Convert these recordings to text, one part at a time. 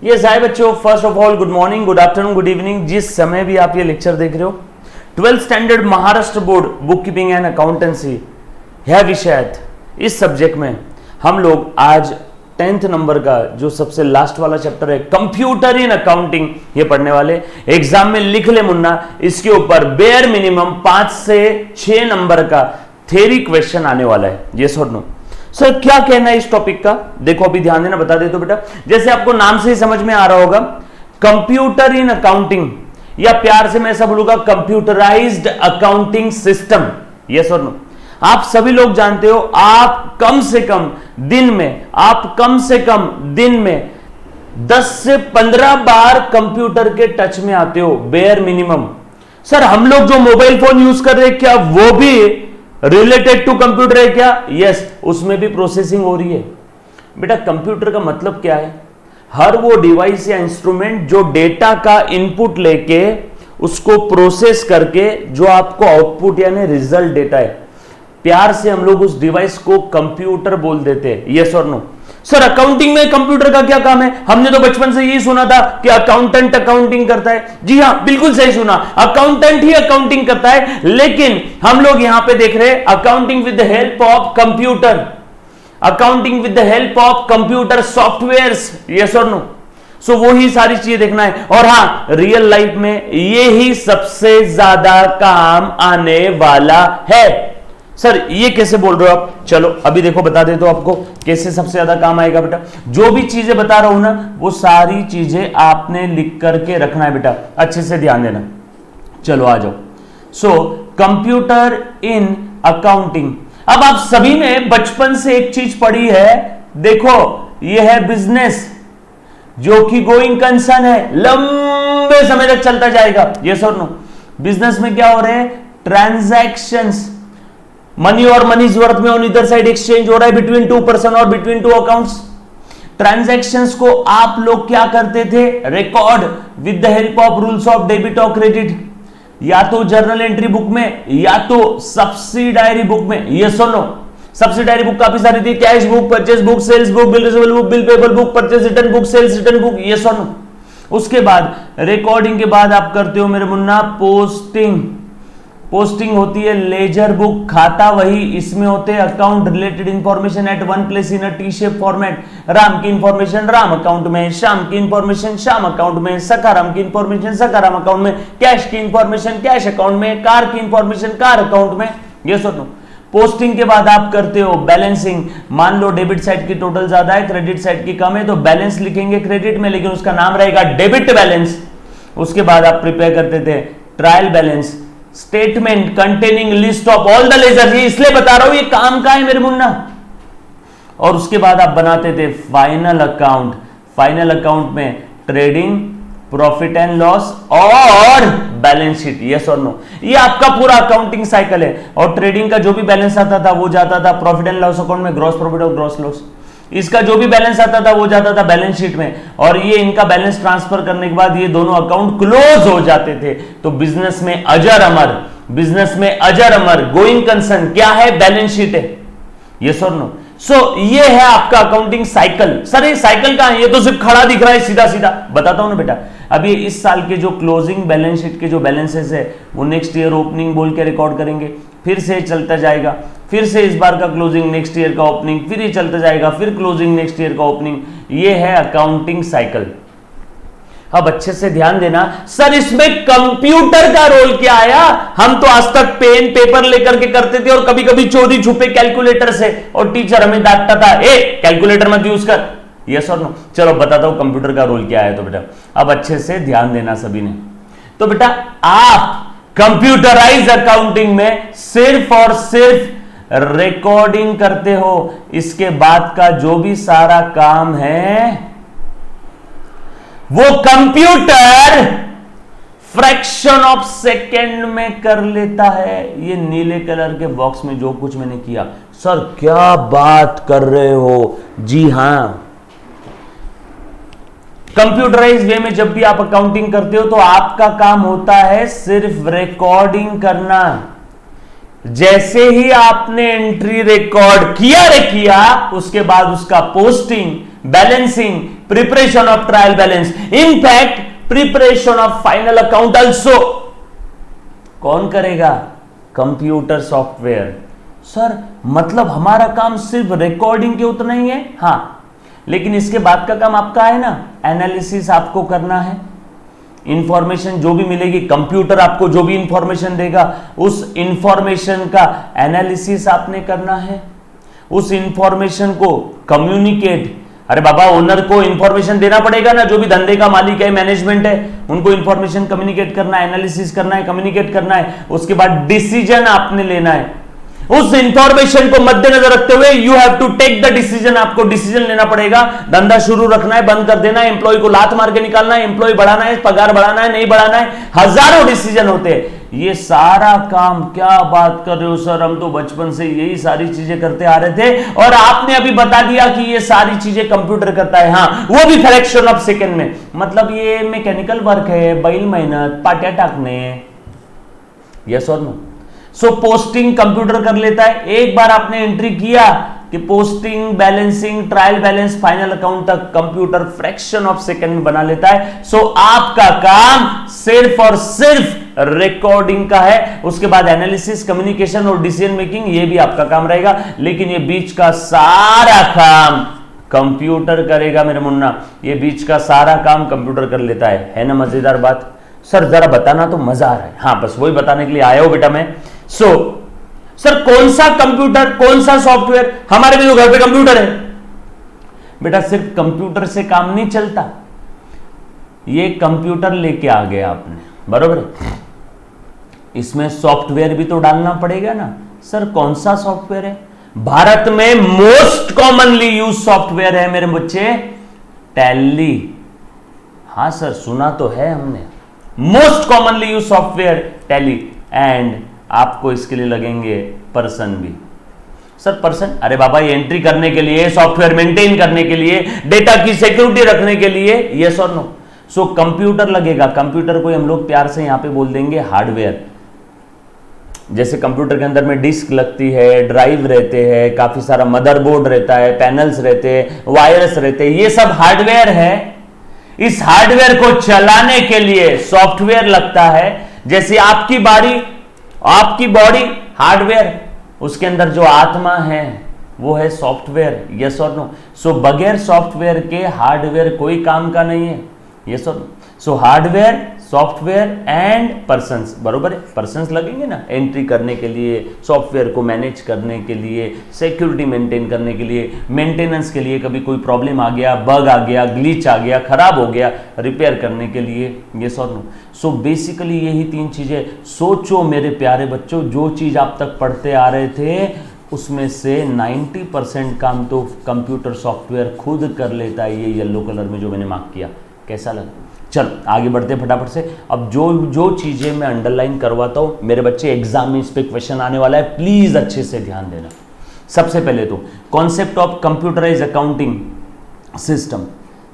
Yes hi बच्चों, first of all good morning, good afternoon, good evening. जिस समय भी आप ये लेक्चर देख रहे हो, 12th standard Maharashtra board book keeping and accountancy है विषय। इस सब्जेक्ट में हम लोग आज 10th नंबर का जो सबसे लास्ट वाला चैप्टर है कंप्यूटर इन अकाउंटिंग, ये पढ़ने वाले। एग्जाम में लिख ले मुन्ना, इसके ऊपर बेयर मिनिमम 5 से 6 नंबर का थ्योरी क्वेश्चन आने वाला है। यस और नो? सर क्या कहना है इस टॉपिक का? देखो अभी ध्यान देना, बता दे तो बेटा, जैसे आपको नाम से ही समझ में आ रहा होगा, कंप्यूटर इन अकाउंटिंग, या प्यार से मैं ऐसा बोलूंगा कंप्यूटराइज्ड अकाउंटिंग सिस्टम। यस और नो? आप सभी लोग जानते हो, आप कम से कम दिन में 10 से 15 बार कंप्यूटर के टच में आते हो, बेयर मिनिमम। सर हम लोग जो मोबाइल फोन यूज कर रहे हैं, क्या वो भी रिलेटेड टू कंप्यूटर है क्या? यस, उसमें भी प्रोसेसिंग हो रही है। बेटा कंप्यूटर का मतलब क्या है? हर वो डिवाइस या इंस्ट्रूमेंट जो डेटा का इनपुट लेके उसको प्रोसेस करके जो आपको आउटपुट यानी रिजल्ट देता है, प्यार से हम लोग उस डिवाइस को कंप्यूटर बोल देते हैं। यस और नो? सर अकाउंटिंग में कंप्यूटर का क्या काम है? हमने तो बचपन से यही सुना था कि अकाउंटेंट अकाउंटिंग करता है। जी हां, बिल्कुल सही सुना, अकाउंटेंट ही अकाउंटिंग करता है। लेकिन हम लोग यहां पे देख रहे हैं accounting with the help of computer, accounting with the help of computer softwares. Yes और नो? सो वो ही सारी चीजें देखना है। और हां, रियल लाइफ में ये ही सबसे ज्यादा काम आने वाला है। सर ये कैसे बोल रहे हो आप? चलो अभी देखो, बता दे तो आपको कैसे सबसे ज्यादा काम आएगा। बेटा जो भी चीजें बता रहा हूं ना, वो सारी चीजें आपने लिख करके रखना है बेटा, अच्छे से ध्यान देना। चलो आ जाओ। सो कंप्यूटर इन अकाउंटिंग, अब आप सभी ने बचपन से एक चीज पढ़ी है, देखो ये है बिजनेस, जो कि गोइंग कंसर्न है, लंबे समय तक चलता जाएगा। यस और नो? बिजनेस में क्या हो रहे हैं? ट्रांजैक्शंस, मनी और मनीज वर्थ में ऑन इधर साइड एक्सचेंज हो रहा है बिटवीन टू पर्सन और बिटवीन टू अकाउंट्स। ट्रांजैक्शंस को आप लोग क्या करते थे? Record with the help of rules of debit और क्रेडिट, या तो जर्नल एंट्री बुक में या तो सब्सिडायरी बुक में। यस और नो? सब्सिडायरी बुक काफी सारी थी, cash book, purchase book, sales book, bill receivable book, bill payable book, purchase return book, sales return book. Yes और नो? उसके बाद रिकॉर्डिंग के बाद आप करते हो मेरे मुन्ना पोस्टिंग, पोस्टिंग होती है लेजर बुक, खाता वही, इसमें होते हैं account related information at one place in a T shape format. Ram की इंफॉर्मेशन राम अकाउंट में, श्याम की इंफॉर्मेशन श्याम अकाउंट में, सखाराम की इंफॉर्मेशन सखाराम अकाउंट में, कैश की इंफॉर्मेशन कैश अकाउंट में, कार की इंफॉर्मेशन कार अकाउंट में। ये सुनो, पोस्टिंग के बाद आप करते हो बैलेंसिंग। मान लो डेबिट साइड की टोटल ज्यादा है, क्रेडिट साइड की कम है, तो बैलेंस लिखेंगे क्रेडिट में, लेकिन उसका नाम रहेगा डेबिट बैलेंस। उसके बाद आप प्रिपेयर करते थे trial balance, statement containing list of all the ledger. ये इसलिए बता रहा हूं, ये काम का है मेरे मुन्ना। और उसके बाद आप बनाते थे फाइनल अकाउंट। फाइनल अकाउंट में ट्रेडिंग, प्रॉफिट एंड लॉस और बैलेंस शीट। यस और नो? ये आपका पूरा अकाउंटिंग साइकिल है। और ट्रेडिंग का जो भी बैलेंस आता था वो जाता था प्रॉफिट एंड लॉस अकाउंट में, ग्रॉस प्रॉफिट और ग्रॉस लॉस। इसका जो भी बैलेंस आता था वो जाता था बैलेंस शीट में, और ये इनका बैलेंस ट्रांसफर करने के बाद ये दोनों अकाउंट क्लोज हो जाते थे। तो बिजनेस में अजर अमर, बिजनेस में अजर अमर गोइंग कंसर्न क्या है? बैलेंस शीट है। यस और नो? सो ये है आपका अकाउंटिंग साइकिल। सर ये साइकिल कहां है? ये तो सिर्फ खड़ा दिख रहा है सीधा सीधा। बताता हूं ना बेटा, अभी इस साल के जो क्लोजिंग बैलेंस शीट के जो बैलेंसेस है वो नेक्स्ट ईयर ओपनिंग बोल के रिकॉर्ड करेंगे, फिर से चलता जाएगा, फिर से इस बार का क्लोजिंग नेक्स्ट ईयर का ओपनिंग, फिर ये चलता जाएगा, फिर क्लोजिंग नेक्स्ट ईयर का ओपनिंग। ये है अकाउंटिंग साइकिल। अब अच्छे से ध्यान देना, सर इसमें कंप्यूटर का रोल क्या आया? हम तो आज तक पेन पेपर लेकर के करते थे, और कभी कभी चोरी छुपे कैलकुलेटर से, और टीचर हमें डांटता था, ए कैलकुलेटर मत यूज कर। यस और नो? चलो बताता हूं कंप्यूटर का रोल क्या है। तो बेटा अब अच्छे से ध्यान देना सभी ने। तो बेटा आप कंप्यूटराइज अकाउंटिंग में सिर्फ और सिर्फ रिकॉर्डिंग करते हो, इसके बाद का जो भी सारा काम है वो कंप्यूटर फ्रैक्शन ऑफ सेकेंड में कर लेता है। ये नीले कलर के बॉक्स में जो कुछ मैंने किया। सर क्या बात कर रहे हो? जी हां, कंप्यूटराइज वे में जब भी आप अकाउंटिंग करते हो तो आपका काम होता है सिर्फ रिकॉर्डिंग करना। जैसे ही आपने एंट्री रिकॉर्ड किया उसके बाद उसका posting, balancing, preparation of trial balance, in fact preparation of final account also कौन करेगा? Computer software. सर मतलब हमारा काम सिर्फ रिकॉर्डिंग के उतना ही है? हां, लेकिन इसके बाद का काम आपका है ना, एनालिसिस आपको करना है। इंफॉर्मेशन जो भी मिलेगी, कंप्यूटर आपको जो भी इंफॉर्मेशन देगा, उस इंफॉर्मेशन का एनालिसिस आपने करना है, उस इंफॉर्मेशन को कम्युनिकेट, अरे बाबा ओनर को इंफॉर्मेशन देना पड़ेगा ना, जो भी धंधे का मालिक है, मैनेजमेंट है, उनको इंफॉर्मेशन कम्युनिकेट करना है, एनालिसिस करना है, कम्युनिकेट करना है, उसके बाद डिसीजन आपने लेना है। उस इंफॉर्मेशन को मद्देनजर रखते हुए you have to take the decision, आपको डिसीजन लेना पड़ेगा। धंधा शुरू रखना है, बंद कर देना है, एम्प्लॉय को लात मार के निकालना है, एम्प्लॉय बढ़ाना है, पगार बढ़ाना है, नहीं बढ़ाना है, हजारों डिसीजन होते हैं। ये सारा काम, क्या बात कर रहे हो सर, हम तो बचपन से यही सारी चीजें करते आ रहे थे और आपने अभी बता दिया कि ये सारी चीजें कंप्यूटर करता है। हाँ, वो भी फ्रैक्शन ऑफ सेकेंड में। मतलब ये मैकेनिकल वर्क है, बैल मेहनत, पाट्या टाकने। यस और नो? सो पोस्टिंग कंप्यूटर कर लेता है। एक बार आपने एंट्री किया कि posting, balancing, trial balance, final account तक कंप्यूटर फ्रैक्शन ऑफ सेकंड में बना लेता है। सो आपका काम सिर्फ और सिर्फ रिकॉर्डिंग का है। उसके बाद एनालिसिस, कम्युनिकेशन और डिसीजन मेकिंग, ये भी आपका काम रहेगा, लेकिन ये बीच का सारा काम कंप्यूटर करेगा मेरे मुन्ना। ये बीच का सारा काम कंप्यूटर कर लेता है ना? मजेदार बात। सर जरा बताना तो मजा आ रहा है। हाँ, बस वही बताने के लिए आया हूं बेटा मैं। सर कौन सा कंप्यूटर, कौन सा सॉफ्टवेयर? हमारे भी तो घर पे कंप्यूटर है बेटा। सिर्फ कंप्यूटर से काम नहीं चलता, ये कंप्यूटर लेके आ गया आपने, बरोबर है? इसमें सॉफ्टवेयर भी तो डालना पड़ेगा ना। सर कौन सा सॉफ्टवेयर है? भारत में मोस्ट कॉमनली यूज सॉफ्टवेयर है मेरे बच्चे, टैली। हाँ सर, सुना तो है हमने। Most commonly use software tally. And आपको इसके लिए लगेंगे पर्सन भी। सर पर्सन, अरे बाबा ये एंट्री करने के लिए, सॉफ्टवेयर मेंटेन करने के लिए, डेटा की सिक्योरिटी रखने के लिए। यस और नो? सो कंप्यूटर लगेगा। कंप्यूटर को हम लोग प्यार से यहां पे बोल देंगे हार्डवेयर। जैसे कंप्यूटर के अंदर में डिस्क लगती है, ड्राइव रहते हैं, काफी सारा मदरबोर्ड रहता है, पैनल्स रहते हैं, वायरस रहते हैं, ये सब हार्डवेयर है। इस हार्डवेयर को चलाने के लिए सॉफ्टवेयर लगता है। जैसे आपकी बॉडी हार्डवेयर, उसके अंदर जो आत्मा है वो है सॉफ्टवेयर। यस और नो? सो बगैर सॉफ्टवेयर के हार्डवेयर कोई काम का नहीं है। यस और no? So hardware, software and persons, बरोबर है? पर्सन्स लगेंगे ना एंट्री करने के लिए, सॉफ्टवेयर को मैनेज करने के लिए, सिक्योरिटी मेंटेन करने के लिए, मेंटेनेंस के लिए, कभी कोई प्रॉब्लम आ गया, बग आ गया, ग्लिच आ गया, खराब हो गया, रिपेयर करने के लिए। यस और नो? सो बेसिकली यही तीन चीजें। सोचो मेरे प्यारे बच्चों, जो चीज आप तक पढ़ते आ रहे थे उसमें से 90% काम तो कंप्यूटर सॉफ्टवेयर खुद कर लेता है। ये येलो कलर में जो मैंने मार्क किया, कैसा लगा? चल आगे बढ़ते फटाफट से। अब जो चीजें मैं अंडरलाइन करवाता हूं मेरे बच्चे, एग्जाम में इस पे क्वेश्चन आने वाला है, प्लीज अच्छे से ध्यान देना। सबसे पहले तो concept of computerise accounting system.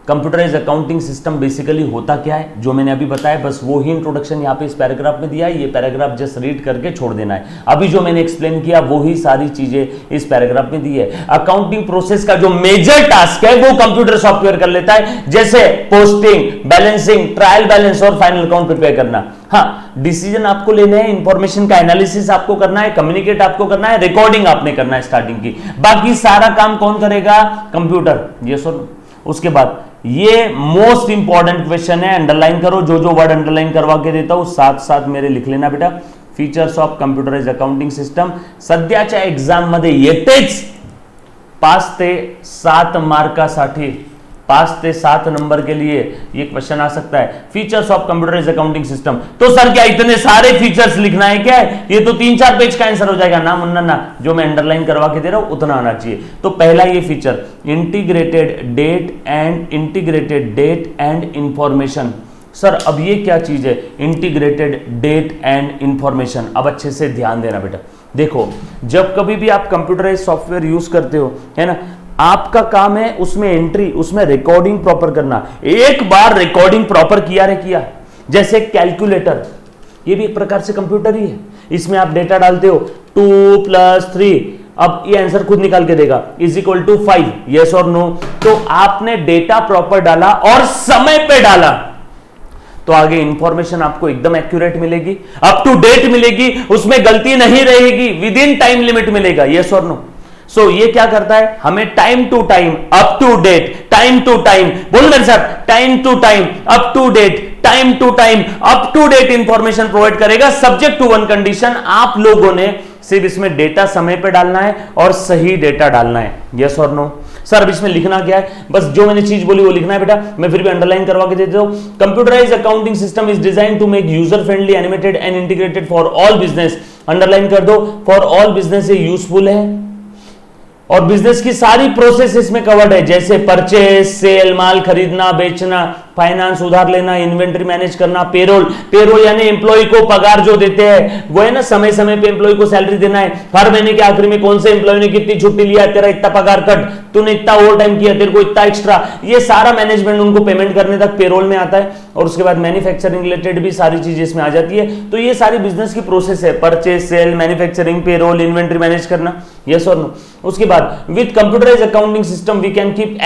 Computerise accounting system basically होता क्या है, जो मैंने अभी बताया, बस वो ही इंट्रोडक्शन यहाँ पे इस पैराग्राफ में दिया है। ये पैराग्राफ जस्ट रीड करके छोड़ देना है। अभी जो मैंने एक्सप्लेन किया वो ही सारी चीजें इस पैराग्राफ में दी है। अकाउंटिंग प्रोसेस का जो मेजर टास्क है वो कंप्यूटर सॉफ्टवेयर कर लेता है, जैसे पोस्टिंग, बैलेंसिंग, ट्रायल बैलेंस और फाइनल अकाउंट प्रिपेयर करना। हाँ, डिसीजन आपको लेने हैं, इंफॉर्मेशन का एनालिसिस आपको करना है, कम्युनिकेट आपको करना है, रिकॉर्डिंग आपने करना है स्टार्टिंग की। बाकी सारा काम कौन करेगा? कंप्यूटर। ये सुन, उसके बाद ये मोस्ट इंपॉर्टेंट क्वेश्चन है, अंडरलाइन करो। जो वर्ड अंडरलाइन करवा के देता हूं साथ साथ मेरे लिख लेना बेटा। Features of computerise accounting system सध्याच्या एक्झाम मध्ये येतेच 5 ते 7 मार्कासाठी, 5 से 7 नंबर के लिए ये क्वेश्चन आ सकता है। Features of computerise accounting system. तो सर क्या इतने सारे फीचर्स लिखना है क्या है? ये तो 3-4 पेज का आंसर हो जाएगा ना मुन्ना ना, जो मैं अंडरलाइन करवा के दे रहा हूं उतना आना चाहिए। तो पहला ये feature, integrated data and information. Sir अब ये क्या चीज है इंटीग्रेटेड डेट एंड इंफॉर्मेशन? अब अच्छे से ध्यान देना बेटा। देखो, जब कभी भी आप कंप्यूटराइज सॉफ्टवेयर यूज करते हो, है ना, आपका काम है उसमें एंट्री, उसमें रिकॉर्डिंग प्रॉपर करना। एक बार रिकॉर्डिंग प्रॉपर किया रे किया, जैसे कैलकुलेटर, ये भी एक प्रकार से कंप्यूटर ही है। इसमें आप डेटा डालते हो 2 + 3, अब ये आंसर खुद निकाल के देगा, इज इक्वल टू 5, यस और नो। तो आपने डेटा प्रॉपर डाला और समय पे डाला तो आगे इंफॉर्मेशन आपको एकदम एक्यूरेट मिलेगी, अप टू डेट मिलेगी, उसमें गलती नहीं रहेगी, विद इन टाइम लिमिट मिलेगा, यस और नो। सो ये क्या करता है, हमें time to time, up to date, time to time, बोलो मेरे साथ, time to time, up to date, time to time, up to date information provide करेगा, सब्जेक्ट टू वन कंडीशन, आप लोगों ने सिर्फ इसमें डेटा समय पे डालना है और सही डेटा डालना है, यस और नो। सर अब इसमें लिखना क्या है, बस जो मैंने चीज बोली वो लिखना है बेटा, मैं फिर भी अंडरलाइन करवा के देता हूं। Computerized accounting system is design to make user friendly, animated and integrated for all business, underline कर दो, फॉर ऑल बिजनेस ये यूजफुल है और बिजनेस की सारी प्रोसेस इसमें कवर्ड है, जैसे परचेज, सेल, माल खरीदना बेचना, फाइनेंस उधार लेना, इन्वेंटरी मैनेज करना, पेरोल, पेरोल यानी एम्प्लॉय को पगार जो देते हैं वो है ना, समय समय पे एम्प्लॉय को सैलरी देना है, हर महीने के आखिरी में कौन से एम्प्लॉय ने कितनी छुट्टी लिया, तेरा इतना पगार कट, तूने इतना ओवर टाइम किया, तेरे को इतना एक्स्ट्रा, ये सारा मैनेजमेंट उनको पेमेंट करने तक पेरोल में आता है। और उसके बाद मैन्युफैक्चरिंग रिलेटेड भी सारी चीजें इसमें आ जाती है। तो ये सारी बिजनेस की प्रोसेस है, purchase, sale, manufacturing, payroll, inventory manage करना, यस और नो। उसके बाद with computerized accounting system we can keep,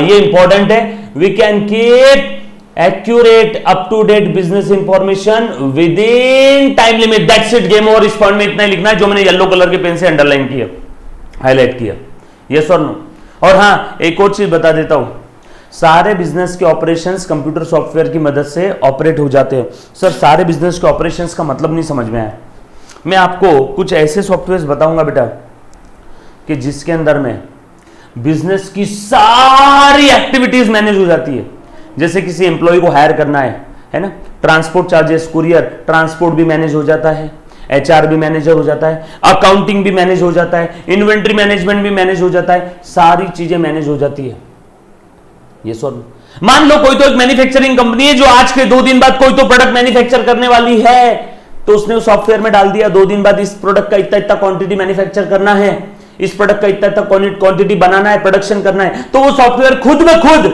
ये इंपॉर्टेंट है, we can keep accurate up to date business information within time limit, that's it, game over। इस point में इतना ही लिखना है जो मैंने येलो कलर के पेन से अंडरलाइन किया, हाईलाइट किया, यस और नो। और हाँ एक और चीज बता देता हूं, सारे बिजनेस के ऑपरेशंस कंप्यूटर सॉफ्टवेयर की मदद से ऑपरेट हो जाते हैं। सर सारे बिजनेस के ऑपरेशंस का मतलब नहीं समझ में आया, मैं आपको कुछ ऐसे सॉफ्टवेयर बताऊंगा बेटा कि जिसके अंदर में बिजनेस की सारी एक्टिविटीज मैनेज हो जाती है। जैसे किसी एम्प्लॉय को हायर करना है ना, ट्रांसपोर्ट चार्जेस, कुरियर ट्रांसपोर्ट भी मैनेज हो जाता है, एचआर भी मैनेजर हो जाता है, अकाउंटिंग भी मैनेज हो जाता है, इन्वेंट्री मैनेजमेंट भी मैनेज हो जाता है, सारी चीजें मैनेज हो जाती है। ये सब मान लो कोई तो एक मैन्युफैक्चरिंग कंपनी है जो आज के 2 दिन बाद कोई तो प्रोडक्ट मैन्युफैक्चर करने वाली है, तो उसने उस सॉफ्टवेयर में डाल दिया 2 दिन बाद इस प्रोडक्ट का इतना इतना क्वांटिटी मैन्युफैक्चर करना है, इस प्रोडक्ट का इतना इतना क्वांटिटी बनाना है, प्रोडक्शन करना है, तो वो सॉफ्टवेयर खुद में खुद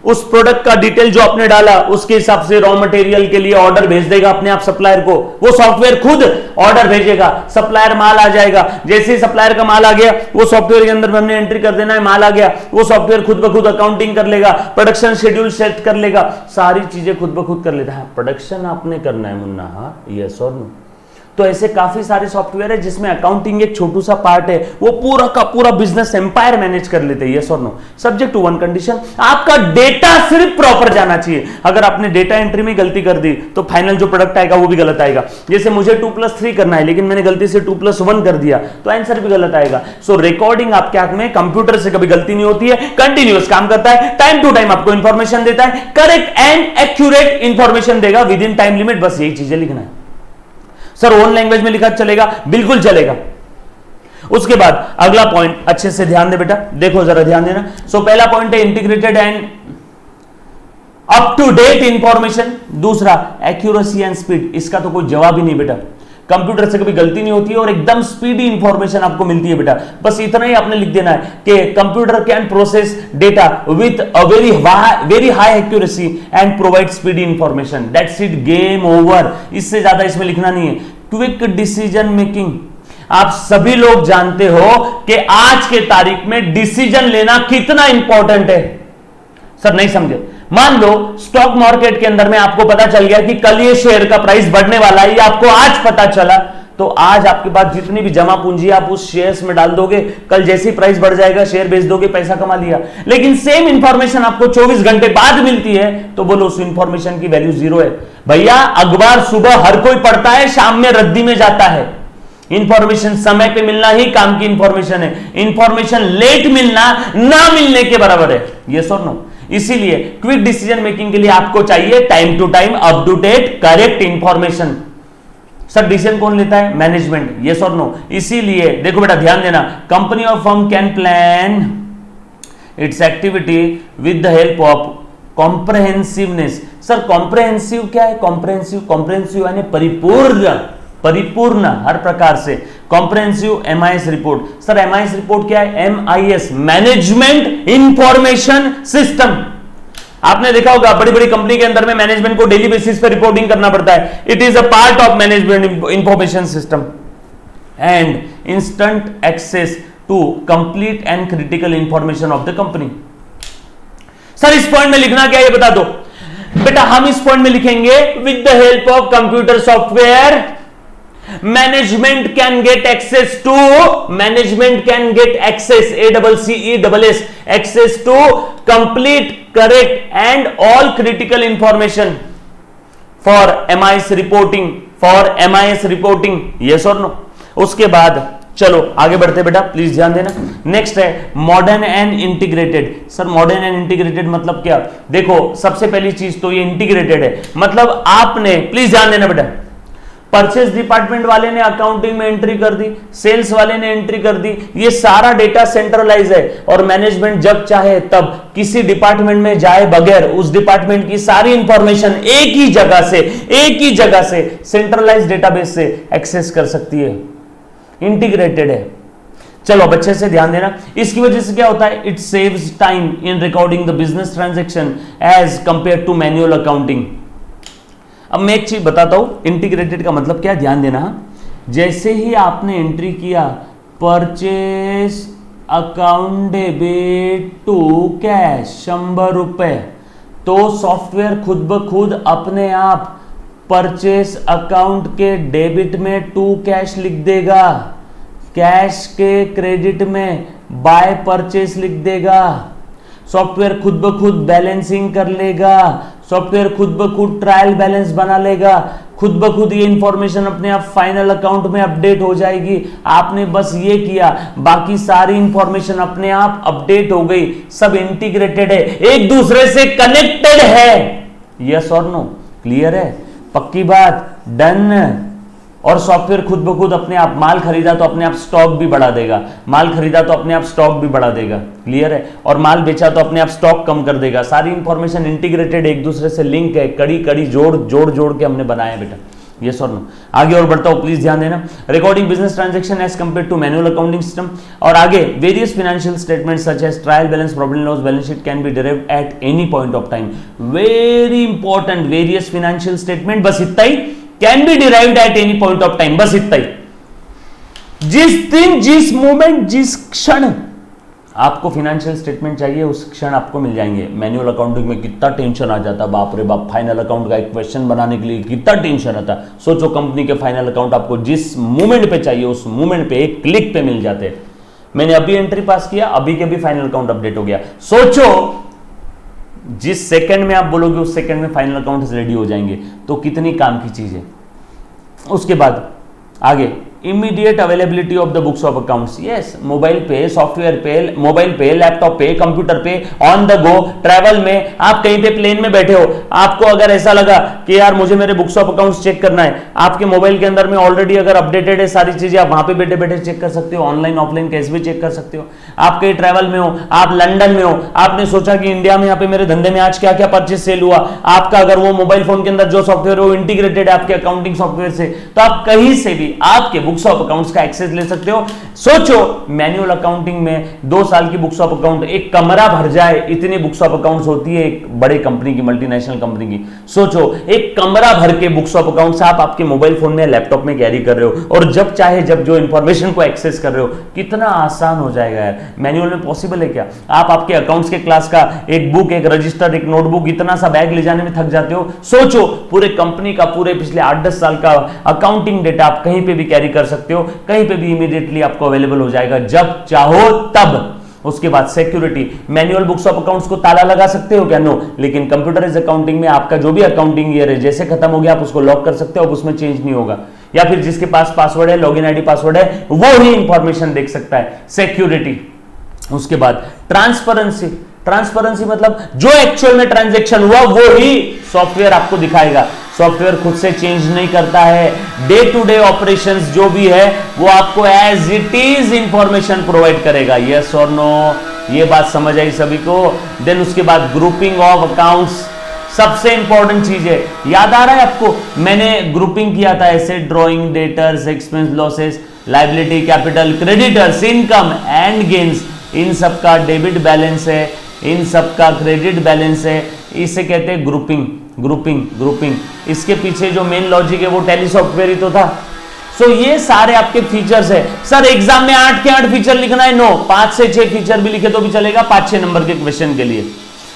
उस प्रोडक्ट का डिटेल जो आपने डाला उसके हिसाब से रॉ मटेरियल के लिए ऑर्डर भेज देगा अपने आप सप्लायर को, वो सॉफ्टवेयर खुद ऑर्डर भेजेगा, सप्लायर माल आ जाएगा, जैसे ही सप्लायर का माल आ गया वो सॉफ्टवेयर के अंदर हमने एंट्री कर देना है, माल आ गया, वो सॉफ्टवेयर खुद ब खुद अकाउंटिंग कर लेगा, प्रोडक्शन शेड्यूल सेट कर लेगा, सारी चीजें खुद ब खुद कर लेता है। प्रोडक्शन आपने करना है मुन्ना, हाँ यस और नो। तो ऐसे काफी सारे सॉफ्टवेयर है जिसमें अकाउंटिंग एक छोटू सा पार्ट है, वो पूरा का पूरा बिजनेस एम्पायर मैनेज कर लेते हैं, यस और no. Subject to one condition, आपका डेटा सिर्फ प्रॉपर जाना चाहिए। अगर आपने डेटा एंट्री में गलती कर दी तो फाइनल जो प्रोडक्ट आएगा वो भी गलत आएगा। जैसे मुझे 2+3 करना है लेकिन मैंने गलती से 2+1 कर दिया तो आंसर भी गलत आएगा। सो रिकॉर्डिंग आपके हाथ में, कंप्यूटर से कभी गलती नहीं होती है, कंटिन्यूअस काम करता है, टाइम टू टाइम आपको इंफॉर्मेशन देता है, करेक्ट एंड एक्यूरेट इंफॉर्मेशन देगा विद इन टाइम लिमिट। बस यही चीजें लिखना है। सर ओन लैंग्वेज में लिखा चलेगा, बिल्कुल चलेगा। उसके बाद अगला पॉइंट अच्छे से ध्यान दे बेटा, देखो जरा ध्यान देना। सो पहला पॉइंट है integrated and up to date information, दूसरा एक्यूरेसी एंड स्पीड। इसका तो कोई जवाब ही नहीं बेटा, कंप्यूटर से कभी गलती नहीं होती है और एकदम स्पीडी इंफॉर्मेशन आपको मिलती है बेटा। बस इतना ही आपने लिख देना है कि computer can process data with a very high accuracy and provide speedy information, that's it, game over. इससे ज्यादा इसमें लिखना नहीं है। क्विक डिसीजन मेकिंग, आप सभी लोग जानते हो कि आज के तारीख में डिसीजन लेना कितना इंपॉर्टेंट है। सर नहीं समझे, मान लो स्टॉक मार्केट के अंदर में आपको पता चल गया कि कल ये शेयर का प्राइस बढ़ने वाला है, ये आपको आज पता चला, तो आज आपके पास जितनी भी जमा पूंजी आप उस शेयर्स में डाल दोगे, कल जैसे ही प्राइस बढ़ जाएगा शेयर बेच दोगे, पैसा कमा लिया। लेकिन सेम इंफॉर्मेशन आपको 24 घंटे बाद मिलती है तो बोलो उस इंफॉर्मेशन की वैल्यू 0 है। भैया अखबार सुबह हर कोई पढ़ता है, शाम में रद्दी में जाता है। इंफॉर्मेशन समय पे मिलना ही काम की इंफॉर्मेशन है, इंफॉर्मेशन लेट मिलना ना मिलने के बराबर है, यस और नो। इसीलिए क्विक डिसीजन मेकिंग के लिए आपको चाहिए time to time, up to date, correct information. Sir decision कौन लेता है? मैनेजमेंट, यस और नो। इसीलिए देखो बेटा ध्यान देना, कंपनी और firm can plan its activity with the help of comprehensiveness. Sir comprehensive क्या है? कॉम्प्रहेंसिव यानी परिपूर्ण, परिपूर्ण हर प्रकार से। Comprehensive MIS report. Sir MIS report क्या है? MIS management information system. आपने देखा होगा बड़ी बड़ी कंपनी के अंदर में मैनेजमेंट को डेली बेसिस पे रिपोर्टिंग करना पड़ता है। It is a part of management information system and instant access to complete and critical information of the company. Sir इस पॉइंट में लिखना क्या है ये बता दो बेटा। हम इस पॉइंट में लिखेंगे with the help of computer software management can get access to access to complete, correct and all critical information for MIS reporting yes or no। उसके बाद चलो आगे बढ़ते बेटा, प्लीज ध्यान देना। नेक्स्ट है modern and integrated. Sir modern and integrated मतलब क्या? देखो सबसे पहली चीज तो ये इंटीग्रेटेड है, मतलब आपने, प्लीज ध्यान देना बेटा, परचेज डिपार्टमेंट वाले ने अकाउंटिंग में एंट्री कर दी, सेल्स वाले ने एंट्री कर दी, ये सारा डेटा सेंट्रलाइज है और मैनेजमेंट जब चाहे तब किसी डिपार्टमेंट में जाए बगैर उस डिपार्टमेंट की सारी इंफॉर्मेशन एक ही जगह से सेंट्रलाइज डेटाबेस से एक्सेस कर सकती है। इंटीग्रेटेड है। चलो अब अच्छे से ध्यान देना। इसकी वजह से क्या होता है? It saves time in recording the business transaction as compare to manual accounting. अब मैं एक चीज बताता हूं, इंटीग्रेटेड का मतलब क्या, ध्यान देना। जैसे ही आपने एंट्री किया purchase account debit to cash 100 रुपए, तो सॉफ्टवेयर खुद ब खुद अपने आप परचेस अकाउंट के डेबिट में टू कैश लिख देगा, कैश के क्रेडिट में बाय परचेस लिख देगा। सॉफ्टवेयर खुद ब खुद बैलेंसिंग कर लेगा, सॉफ्टवेयर खुद ब खुद ट्रायल बैलेंस बना लेगा, खुद ब खुद ये इंफॉर्मेशन अपने आप फाइनल अकाउंट में अपडेट हो जाएगी। आपने बस ये किया, बाकी सारी इंफॉर्मेशन अपने आप अपडेट हो गई। सब इंटीग्रेटेड है, एक दूसरे से कनेक्टेड है। यस और नो? क्लियर है? पक्की बात? डन। और सॉफ्टवेयर खुद ब खुद अपने आप, माल खरीदा तो अपने आप स्टॉक भी बढ़ा देगा, माल खरीदा तो अपने आप स्टॉक भी बढ़ा देगा। क्लियर है? और माल बेचा तो अपने आप स्टॉक कम कर देगा। सारी इंफॉर्मेशन इंटीग्रेटेड, एक दूसरे से लिंक है, कड़ी जोड़ के हमने बनाया बेटा। यस और नो? आगे और बढ़ता हूं, प्लीज ध्यान देना। Recording business transaction as compare to manual accounting system. और आगे various financial statements such as trial balance, profit and loss balance sheet can be derived at any point of time. Very important, various financial statement, बस इतना ही, can be derived at any point of time, बस इतना ही। जिस दिन, जिस moment, जिस क्षण आपको फाइनेंशियल स्टेटमेंट चाहिए उस क्षण आपको मिल जाएंगे। मैनुअल अकाउंटिंग में कितना टेंशन आ जाता, बाप रे बाप, फाइनल अकाउंट का एक क्वेश्चन बनाने के लिए कितना टेंशन आता। सोचो कंपनी के फाइनल अकाउंट आपको जिस मोमेंट पे चाहिए उस मोमेंट पे एक क्लिक पे मिल जाते। मैंने अभी एंट्री पास किया, अभी के भी फाइनल अकाउंट अपडेट हो गया। सोचो जिस सेकंड में आप बोलोगे उस सेकंड में फाइनल अकाउंट रेडी हो जाएंगे, तो कितनी काम की चीज है। उसके बाद आगे immediate availability of the books of accounts. Yes, mobile पे, सॉफ्टवेयर पे, मोबाइल पे, लैपटॉप पे, कंप्यूटर पे, ऑन द गो, ट्रैवल में, आप कहीं पे प्लेन में बैठे हो, आपको अगर ऐसा लगा कि यार मुझे मेरे बुक्स ऑफ अकाउंट्स चेक करना है, आपके मोबाइल के अंदर में ऑलरेडी अगर अपडेटेड है सारी चीजें, आप वहां पे बैठे बैठे चेक कर सकते हो, ऑनलाइन ऑफलाइन कैसे भी चेक कर सकते हो। आप कहीं ट्रैवल में हो, आप लंदन में हो, आपने सोचा कि इंडिया में यहाँ पे मेरे धंधे में आज क्या क्या परचेस सेल हुआ, आपका अगर वो मोबाइल फोन के अंदर जो सॉफ्टवेयर है वो इंटीग्रेटेड है आपके अकाउंटिंग सॉफ्टवेयर से, तो आप कहीं से भी आपके बुक्स ऑफ अकाउंट्स का एक्सेस ले सकते हो। सोचो मैन्युअल अकाउंटिंग में 2 साल की बुक्स ऑफ अकाउंट, एक कमरा भर जाए इतनी बुक्स ऑफ अकाउंट्स होती है एक बड़े कंपनी की, मल्टीनेशनल कंपनी की। सोचो एक कमरा भर के बुक्स ऑफ अकाउंट्स आप आपके मोबाइल फोन में, लैपटॉप में कैरी कर रहे हो और जब चाहे जब जो इंफॉर्मेशन को एक्सेस कर रहे हो, कितना आसान हो जाएगा यार। मैनुअल में पॉसिबल है क्या? आप आपके अकाउंट्स के क्लास का एक बुक, एक रजिस्टर, एक नोटबुक, इतना सा बैग ले जाने में थक जाते हो। सोचो पूरे कंपनी का, पूरे पिछले 8-10 साल का अकाउंटिंग डेटा आप कहीं पे भी कैरी कर सकते हो, कहीं पे भी इमीडिएटली आपको अवेलेबल हो जाएगा जब चाहो तब। उसके बाद security, manual books of accounts को ताला लगा सकते हो क्या? नो, लेकिन कंप्यूटराइज अकाउंटिंग में आपका जो भी अकाउंटिंग ईयर है जैसे खत्म हो गया आप उसको लॉक कर सकते हो, अब उसमें चेंज नहीं होगा। या फिर जिसके पास पासवर्ड है, लॉगिन आईडी पासवर्ड है, वो ही इंफॉर्मेशन देख सकता है। सिक्योरिटी। उसके बाद ट्रांसपेरेंसी। ट्रांसपेरेंसी मतलब जो एक्चुअल में ट्रांजैक्शन हुआ वो ही सॉफ्टवेयर आपको दिखाएगा। सॉफ्टवेयर खुद से चेंज नहीं करता है, डे टू डे ऑपरेशंस जो भी है वो आपको as it is information provide करेगा। यस और नो? ये बात समझ आई सभी को? देन उसके बाद ग्रुपिंग ऑफ अकाउंट्स, सबसे इंपॉर्टेंट चीज है। याद आ रहा है आपको? मैंने ग्रुपिंग किया था asset, drawing, debtors, expense, losses, liability, capital, creditors, income and gains, इन सबका डेबिट बैलेंस है, इन सबका क्रेडिट बैलेंस है। इसे कहते हैं ग्रुपिंग। ग्रुपिंग इसके पीछे जो मेन लॉजिक है वो टैली सॉफ्टवेयर ही तो था। सो ये सारे आपके फीचर्स है। सर एग्जाम में 8 के 8 फीचर लिखना है, नो, 5 से 6 फीचर भी लिखे तो भी चलेगा 5-6 नंबर के क्वेश्चन के लिए।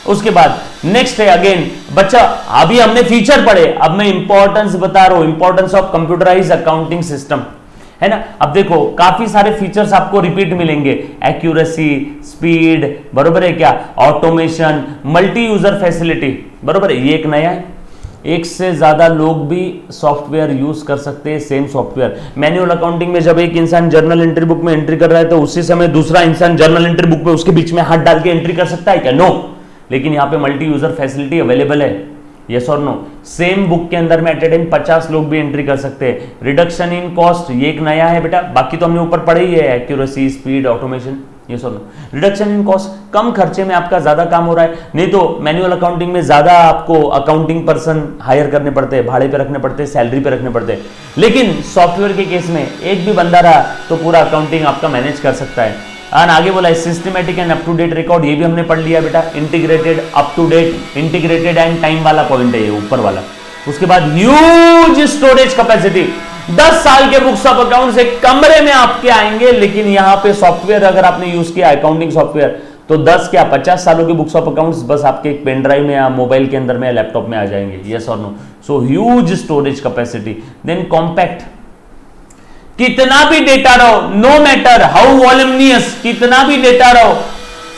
उसके बाद नेक्स्ट है अगेन बच्चा, अभी हमने फीचर पढ़े, अब मैं इंपॉर्टेंस बता रहा हूं, importance of computerise accounting system, है ना। अब देखो काफी सारे फीचर्स आपको रिपीट मिलेंगे, एक्यूरेसी, स्पीड, बरोबर है क्या, ऑटोमेशन, मल्टी यूजर फैसिलिटी, बरोबर है, ये एक नया है। एक से ज्यादा लोग भी सॉफ्टवेयर यूज कर सकते हैं सेम सॉफ्टवेयर। मैनुअल अकाउंटिंग में जब एक इंसान जर्नल एंट्री बुक में एंट्री कर रहा है तो उसी समय दूसरा इंसान जर्नल एंट्री बुक में उसके बीच में हाथ डाल के एंट्री कर सकता है क्या? नो। लेकिन यहां पे मल्टी यूजर फैसिलिटी अवेलेबल है, यस और नो। सेम बुक के अंदर में एट ए टाइम 50 लोग भी एंट्री कर सकते हैं। रिडक्शन इन कॉस्ट, ये एक नया है बेटा, बाकी तो हमने ऊपर पढ़े ही है, एक्यूरेसी, स्पीड, ऑटोमेशन, यस और नो। रिडक्शन इन कॉस्ट, कम खर्चे में आपका ज्यादा काम हो रहा है, नहीं तो मैनुअल अकाउंटिंग में ज्यादा आपको अकाउंटिंग पर्सन हायर करने पड़ते हैं, भाड़े पे रखने पड़ते हैं, सैलरी पे रखने पड़ते हैं। लेकिन सॉफ्टवेयर के केस में एक भी बंदा रहा तो पूरा अकाउंटिंग आपका मैनेज कर सकता है। और आगे बोला है systematic and up to date record, ये भी हमने पढ़ लिया बेटा, integrated, up to date, integrated and time वाला पॉइंट है ये ऊपर वाला। उसके बाद ह्यूज स्टोरेज कैपेसिटी, 10 साल के बुक्स ऑफ अकाउंट्स एक कमरे में आपके आएंगे, लेकिन यहां पे सॉफ्टवेयर अगर आपने यूज किया अकाउंटिंग सॉफ्टवेयर तो 10 क्या 50 सालों के बुक्स ऑफ अकाउंट्स बस आपके एक पेन ड्राइव में या मोबाइल के अंदर में या लैपटॉप में आ जाएंगे, यस और no. So huge storage capacity. Then compact, कितना भी डेटा रहो, नो मैटर हाउ वॉल्यूमिनियस, कितना भी डेटा रहो,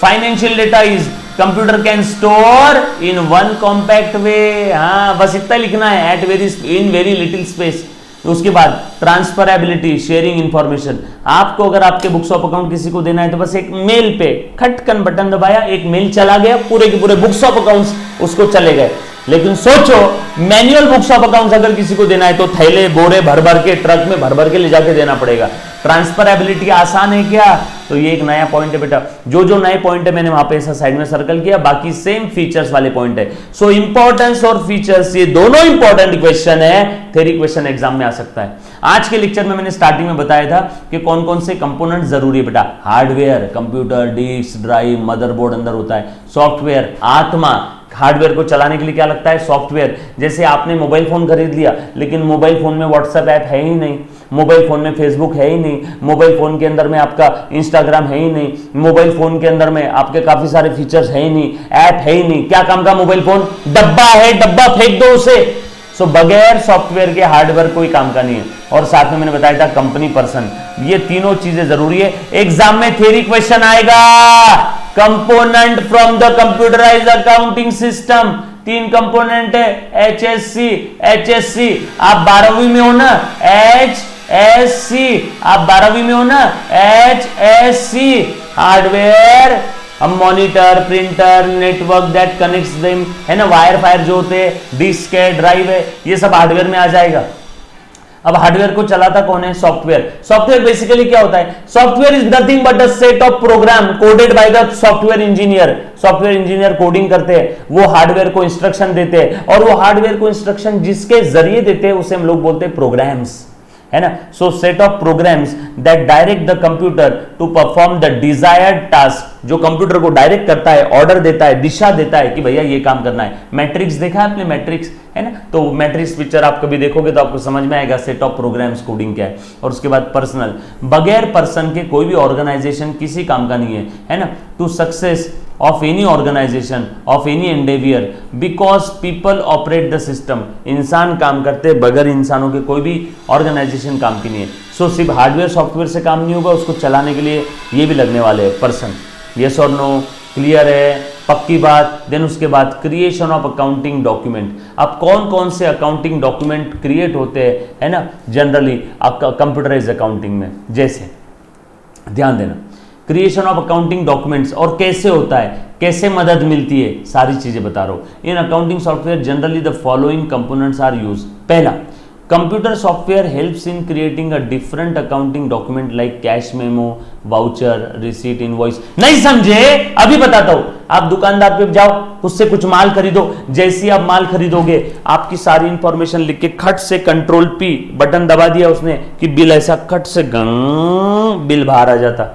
financial data is computer can store in one compact way. हाँ, बस इतना लिखना है, at very in very little space. उसके बाद ट्रांसफरेबिलिटी, शेयरिंग इंफॉर्मेशन, आपको अगर आपके बुक्स ऑफ अकाउंट किसी को देना है तो बस एक मेल पे खटकन बटन दबाया, एक मेल चला गया, पूरे के पूरे बुक्स ऑफ अकाउंट्स उसको चले गए। लेकिन सोचो मैनुअल बुक्स ऑफ अकाउंट्स अगर किसी को देना है तो थैले बोरे भर भर के, ट्रक में भर भर के ले जाके देना पड़ेगा। ट्रांसफरेबिलिटी आसान है क्या? तो ये एक नया पॉइंट है बेटा। जो जो नए पॉइंट है मैंने वहां पे ऐसा साइड में सर्कल किया, बाकी सेम फीचर्स वाले पॉइंट है। सो इंपॉर्टेंस और फीचर्स, ये दोनों इंपॉर्टेंट क्वेश्चन है, थ्योरी क्वेश्चन एग्जाम में आ सकता है। आज के लेक्चर में मैंने स्टार्टिंग में बताया था कि कौन कौन से कंपोनेंट जरूरी है बेटा। Hardware, computer, disk, drive, motherboard अंदर होता है। सॉफ्टवेयर, आत्मा, हार्डवेयर को चलाने के लिए क्या लगता है? सॉफ्टवेयर। जैसे आपने मोबाइल फोन खरीद लिया लेकिन मोबाइल फोन में व्हाट्सएप ऐप है ही नहीं, मोबाइल फोन में फेसबुक है ही नहीं, मोबाइल फोन के अंदर में आपका इंस्टाग्राम है ही नहीं, मोबाइल फोन के अंदर में आपके काफी सारे फीचर्स है ही नहीं, ऐप है ही नहीं, क्या काम का मोबाइल फोन? डब्बा है, डब्बा फेंक दो उसे। सो बगैर सॉफ्टवेयर के हार्डवेयर कोई काम का नहीं है। और साथ में मैंने बताया था कंपनी पर्सन, ये तीनों चीजें जरूरी है। एग्जाम में थ्योरी क्वेश्चन आएगा, component from the computerized accounting system. 3 component है, HSC, HSC, आप 12वीं में हो ना, HSC, आप 12वीं में हो ना, HSC, हार्डवेयर, हम monitor, printer, network that connects them, है ना, वायर फायर जो होते हैं, डिस्क है, ड्राइव है, ये सब हार्डवेयर में आ जाएगा। अब हार्डवेयर को चलाता कौन है? सॉफ्टवेयर। सॉफ्टवेयर बेसिकली क्या होता है? Software is nothing but a set of program coded by the software engineer. Software engineer coding करते हैं, वो हार्डवेयर को इंस्ट्रक्शन देते हैं, और वो हार्डवेयर को इंस्ट्रक्शन जिसके जरिए देते हैं उसे हम लोग बोलते हैं प्रोग्राम्स, है ना। So set of programs that direct the computer to perform the desired task, जो कंप्यूटर को डायरेक्ट करता है, ऑर्डर देता है, दिशा देता है कि भैया ये काम करना है। मैट्रिक्स देखा है आपने? मैट्रिक्स, है ना, तो मैट्रिक्स पिक्चर आप कभी देखोगे तो आपको समझ में आएगा सेट ऑफ प्रोग्राम्स कोडिंग क्या है। और उसके बाद पर्सनल, बगैर पर्सन के कोई भी ऑर्गेनाइजेशन किसी काम का नहीं है ना। To success of any organization, of any endeavor, because people operate the system, इंसान काम करते हैं, बगैर इंसानों के कोई भी ऑर्गेनाइजेशन काम की नहीं है। सो सिर्फ हार्डवेयर सॉफ्टवेयर से काम नहीं होगा, उसको चलाने के लिए ये भी लगने वाले हैं पर्सन। यस और नो, क्लियर है, पक्की बात। देन उसके बाद क्रिएशन ऑफ अकाउंटिंग डॉक्यूमेंट। अब कौन कौन से अकाउंटिंग डॉक्यूमेंट क्रिएट होते हैं, है ना, जनरली कंप्यूटराइज अकाउंटिंग में। जैसे ध्यान देना, क्रिएशन ऑफ अकाउंटिंग डॉक्यूमेंट्स, और कैसे होता है, कैसे मदद मिलती है, सारी चीजें बता रहा हूं। In accounting software generally the following components are use. पहला, computer software helps in creating a different accounting document like cash memo, voucher, receipt, invoice. नहीं समझे? अभी बताता हूं। आप दुकानदार पे जाओ, उससे कुछ माल खरीदो, जैसे आप माल खरीदोगे आपकी सारी इंफॉर्मेशन लिख के खट से कंट्रोल P बटन दबा दिया उसने कि बिल ऐसा खट से बिल बाहर आ जाता।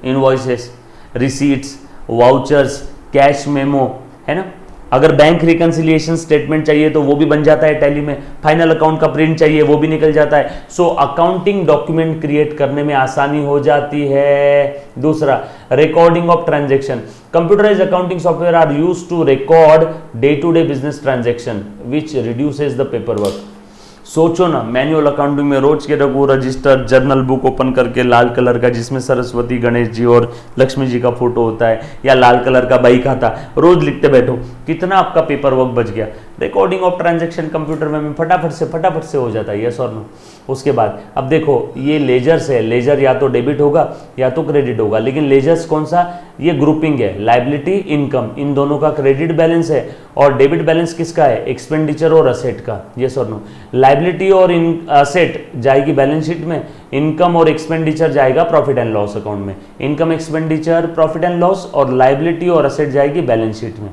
Invoices, receipts, vouchers, cash memo, है ना, अगर बैंक रिकंसिलिएशन स्टेटमेंट चाहिए तो वो भी बन जाता है टैली में, फाइनल अकाउंट का प्रिंट चाहिए वो भी निकल जाता है। सो अकाउंटिंग डॉक्यूमेंट क्रिएट करने में आसानी हो जाती है। दूसरा, recording of transaction. Computerized accounting software are used to record day to day business transaction which reduces the paper work. सोचो ना, मैनुअल अकाउंटिंग में रोज के रखो रजिस्टर, जर्नल बुक ओपन करके लाल कलर का जिसमें सरस्वती, गणेश जी और लक्ष्मी जी का फोटो होता है, या लाल कलर का बही खाता, रोज लिखते बैठो, कितना आपका पेपर वर्क बच गया। रिकॉर्डिंग ऑफ ट्रांजैक्शन कंप्यूटर में फटाफट से हो जाता है, यस और नो। उसके बाद अब देखो ये लेजर्स है, लेजर या तो डेबिट होगा या तो क्रेडिट होगा, लेकिन लेजर्स कौन सा, ये ग्रुपिंग है, लायबिलिटी इनकम, इन दोनों का क्रेडिट बैलेंस है, और डेबिट बैलेंस किसका है, एक्सपेंडिचर और असेट का, यस और नो। लायबिलिटी और असेट जाएगी बैलेंस शीट में, इनकम और एक्सपेंडिचर जाएगा प्रॉफिट एंड लॉस अकाउंट में। Income, expenditure, profit and loss, और लायबिलिटी और असेट जाएगी बैलेंस शीट में।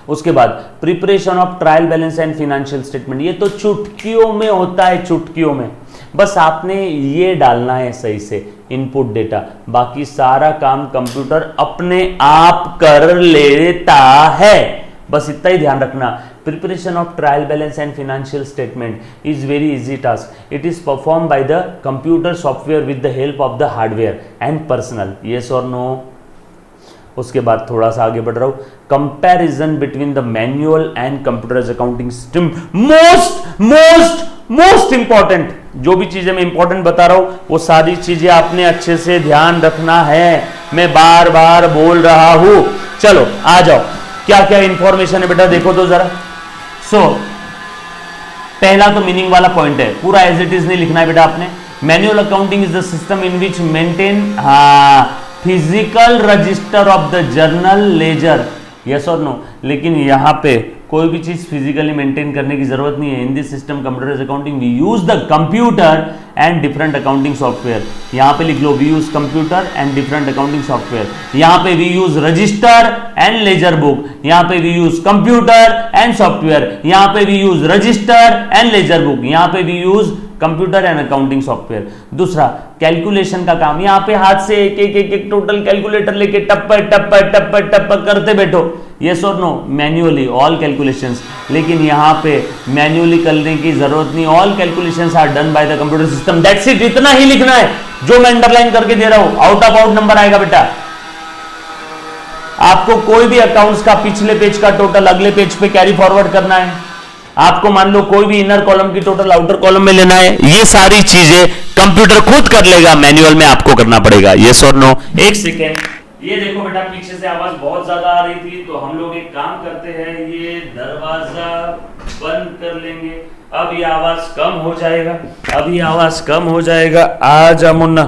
उसके बाद preparation of trial balance and financial statement, ये तो चुटकियों में होता है, चुटकियों में, बस आपने ये डालना है सही से इनपुट डेटा, बाकी सारा काम कंप्यूटर अपने आप कर लेता है, बस इतना ही ध्यान रखना। Preparation of trial balance and financial statement is very easy task, it is perform by the computer software with the help of the hardware and personal, yes और नो। उसके बाद थोड़ा सा आगे बढ़ रहा हूं, comparison between the manual and computerised accounting system, most important, जो भी चीजें मैं इंपॉर्टेंट बता रहा हूं वो सारी चीजें आपने अच्छे से ध्यान रखना है, मैं बार बार बोल रहा हूं। चलो आ जाओ, क्या क्या इंफॉर्मेशन है बेटा देखो तो जरा। पहला तो मीनिंग वाला पॉइंट है, पूरा एज इट इज नहीं लिखना है बेटा आपने। Manual accounting is the system in which maintain physical register of the journal ledger, yes और नो। लेकिन यहां पे कोई भी चीज फिजिकली मेंटेन करने की जरूरत नहीं है। In this system computerized accounting we use the computer and different accounting software, यहां पे लिख लो we use computer and different accounting software, यहां पे we use register and ledger book, यहां पे we use computer and software, यहां पे we use register and ledger book, यहां पे we use computer and accounting software. दूसरा, कैलकुलेशन का काम, यहां पे हाथ से एक टोटल कैलकुलेटर लेके टप करते बैठो, यस और नो, मैन्युअली ऑल कैलकुलेशंस। लेकिन यहां पे मैन्युअली करने की जरूरत नहीं, all calculations are done by the computer system, that's it, इतना ही लिखना है जो मैं अंडरलाइन करके दे रहा हूं। आउट ऑफ आउट नंबर आएगा बेटा। आपको कोई भी अकाउंट्स का पिछले पेज का टोटल अगले पेज पे कैरी फॉरवर्ड करना है, आपको मान लो कोई भी इनर कॉलम की टोटल आउटर कॉलम में लेना है, ये सारी चीजें कंप्यूटर खुद कर लेगा, मैनुअल में आपको करना पड़ेगा, यस और नो। एक सेकेंड, ये देखो बेटा पीछे से आवाज बहुत ज्यादा आ रही थी, तो हम लोग एक काम करते हैं, ये दरवाजा बंद कर लेंगे, अब ये आवाज कम हो जाएगा, अब ये आवाज कम हो जाएगा। आजा मुन्ना,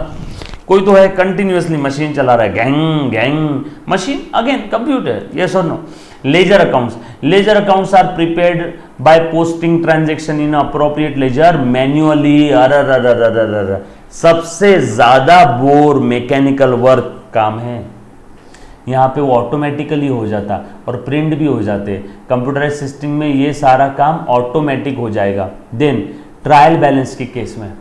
कोई तो है कंटिन्यूअसली मशीन चला रहा है, gang gang machine, again computer, yes और no. Ledger accounts, ledger accounts are prepared by posting transaction in appropriate ledger manually. Uh सबसे ज्यादा बोर मैकेनिकल वर्क काम है, यहाँ पे वो ऑटोमेटिकली हो जाता और प्रिंट भी हो जाते। कंप्यूटराइज सिस्टम में ये सारा काम ऑटोमेटिक हो जाएगा। देन ट्रायल बैलेंस के केस में,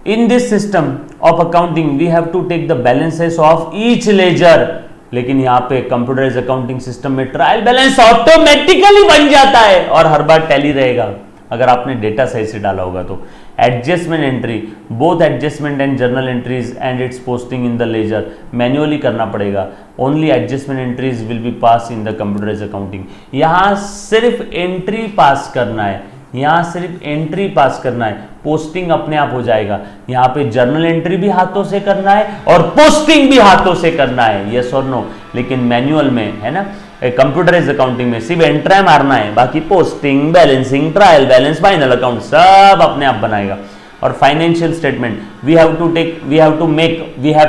in this system of accounting we have to take the balances of each ledger, लेकिन यहाँ पे कंप्यूटराइज अकाउंटिंग सिस्टम में ट्रायल बैलेंस ऑटोमेटिकली बन जाता है और हर बार टैली रहेगा अगर आपने डेटा सही से डाला होगा तो। Adjustment entry, both adjustment and journal entries and its posting in the ledger manually करना पड़ेगा। Only adjustment entries will be pass in the computerize accounting. यहाँ सिर्फ एंट्री पास करना है, यहाँ सिर्फ एंट्री पास करना है, पोस्टिंग अपने आप हो जाएगा। यहाँ पे जर्नल एंट्री भी हाथों से करना है और पोस्टिंग भी हाथों से करना है, यस और नो। लेकिन मैनुअल में है ना, कंप्यूटराइज अकाउंटिंग में सिर्फ एंट्री मारना है, बाकी posting, balancing, trial balance, final account सब अपने आप बनाएगा। और financial statement we have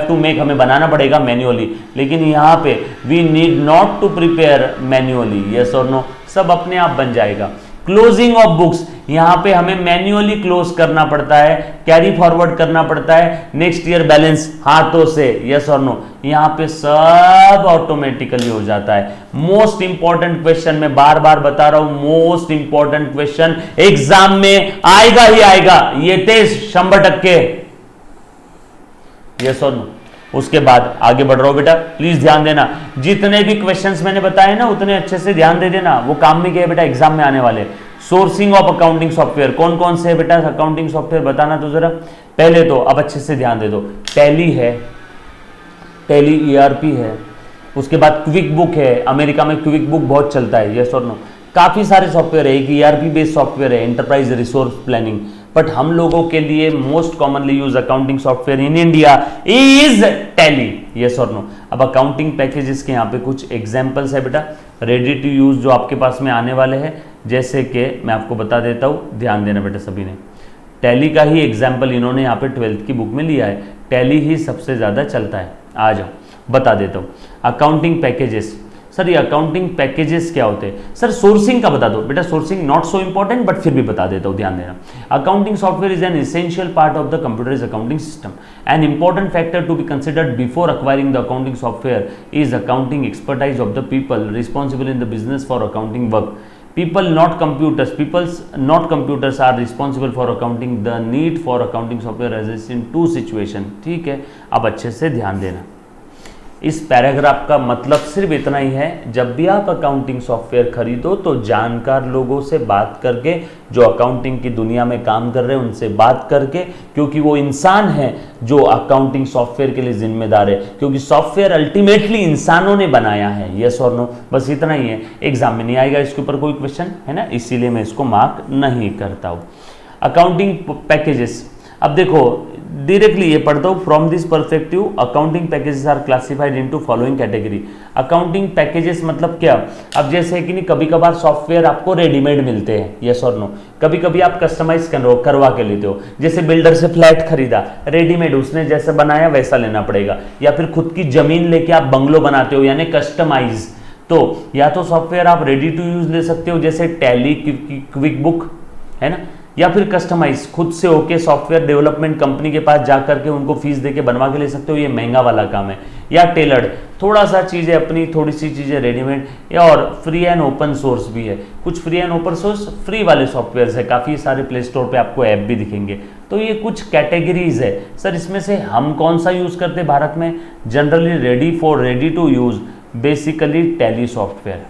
to make हमें बनाना पड़ेगा मैन्युअली, लेकिन यहाँ पे we need not to prepare manually, yes और नो, सब अपने आप बन जाएगा। क्लोजिंग ऑफ बुक्स, यहां पे हमें मैन्युअली क्लोज करना पड़ता है, कैरी फॉरवर्ड करना पड़ता है नेक्स्ट ईयर बैलेंस हाथों से, यस और नो। यहां पे सब ऑटोमेटिकली हो जाता है। मोस्ट इंपॉर्टेंट क्वेश्चन, मैं बार बार बता रहा हूं, मोस्ट इंपॉर्टेंट क्वेश्चन एग्जाम में आएगा ही आएगा, ये 100%, यस और नो। उसके बाद आगे बढ़ रहा हूं बेटा, प्लीज ध्यान देना, जितने भी क्वेश्चंस मैंने बताए ना उतने अच्छे से ध्यान दे देना, वो काम में गए बेटा एग्जाम में आने वाले। सोर्सिंग ऑफ अकाउंटिंग सॉफ्टवेयर कौन कौन से है बेटा अकाउंटिंग सॉफ्टवेयर बताना तो जरा। पहले तो अब अच्छे से ध्यान दे दो, टैली है, टैली ईआरपी है, उसके बाद क्विक बुक है, अमेरिका में क्विक बुक बहुत चलता है, यस और नो, काफी सारे सॉफ्टवेयर है, एक ईआरपी बेस्ड सॉफ्टवेयर है एंटरप्राइज रिसोर्स प्लानिंग, बट हम लोगों के लिए most commonly use accounting software in India is tally, yes और नो। अब अकाउंटिंग पैकेजेस के यहाँ पे कुछ एग्जांपल्स है बेटा रेडी टू यूज जो आपके पास में आने वाले हैं, जैसे कि मैं आपको बता देता हूँ, ध्यान देना बेटा सभी ने, टैली का ही एग्जाम्पल इन्होंने यहाँ पे 12th की बुक में लिया है, टैली ही सबसे ज्यादा चलता है। आ जाओ बता देता हूँ अकाउंटिंग पैकेजेस। सर ये अकाउंटिंग पैकेजेस क्या होते हैं? सर सोर्सिंग का बता दो बेटा, sourcing not so important but फिर भी बता देता हूँ, ध्यान देना। Accounting software is an essential part of the computerized accounting system. An important factor to be considered before acquiring the accounting software is accounting expertise of the people responsible in the business for accounting work. People not computers are responsible for accounting. The need for accounting software arises in two situation. ठीक है, अब अच्छे से ध्यान देना। इस paragraph का मतलब सिर्फ इतना ही है, जब भी आप अकाउंटिंग सॉफ्टवेयर खरीदो तो जानकार लोगों से बात करके, जो अकाउंटिंग की दुनिया में काम कर रहे हैं उनसे बात करके, क्योंकि वो इंसान है जो अकाउंटिंग सॉफ्टवेयर के लिए जिम्मेदार है, क्योंकि सॉफ्टवेयर अल्टीमेटली इंसानों ने बनाया है, यस और नो, बस इतना ही है। एग्जाम में नहीं आएगा इसके ऊपर कोई क्वेश्चन, है ना, इसीलिए मैं इसको मार्क नहीं करता हूँ। अकाउंटिंग पैकेजेस, अब देखो डायरेक्टली ये पढ़ता हूँ, from this perspective accounting packages are classified into following category. Accounting packages मतलब क्या? अब जैसे कि नहीं कभी कभार सॉफ्टवेयर आपको रेडीमेड मिलते हैं, यस और नो, कभी कभी आप कस्टमाइज करवा के लेते हो, जैसे बिल्डर से फ्लैट खरीदा रेडीमेड, उसने जैसे बनाया वैसा लेना पड़ेगा, या फिर खुद की जमीन लेके आप बंगलो बनाते हो यानी कस्टमाइज, तो या तो सॉफ्टवेयर आप रेडी टू यूज ले सकते हो जैसे टैली, क्विक बुक, है ना, या फिर कस्टमाइज खुद से होके सॉफ्टवेयर डेवलपमेंट कंपनी के पास जा करके उनको फीस देके बनवा के ले सकते हो, ये महंगा वाला काम है। या टेलर्ड, थोड़ा सा चीज़ें अपनी, थोड़ी सी चीज़ें रेडीमेड, या और फ्री एंड ओपन सोर्स भी है, कुछ free and open source free वाले सॉफ्टवेयर है, काफ़ी सारे प्ले स्टोर पे आपको ऐप भी दिखेंगे। तो ये कुछ कैटेगरीज है। सर इसमें से हम कौन सा यूज़ करते हैं भारत में? Generally ready to use, basically Tally software.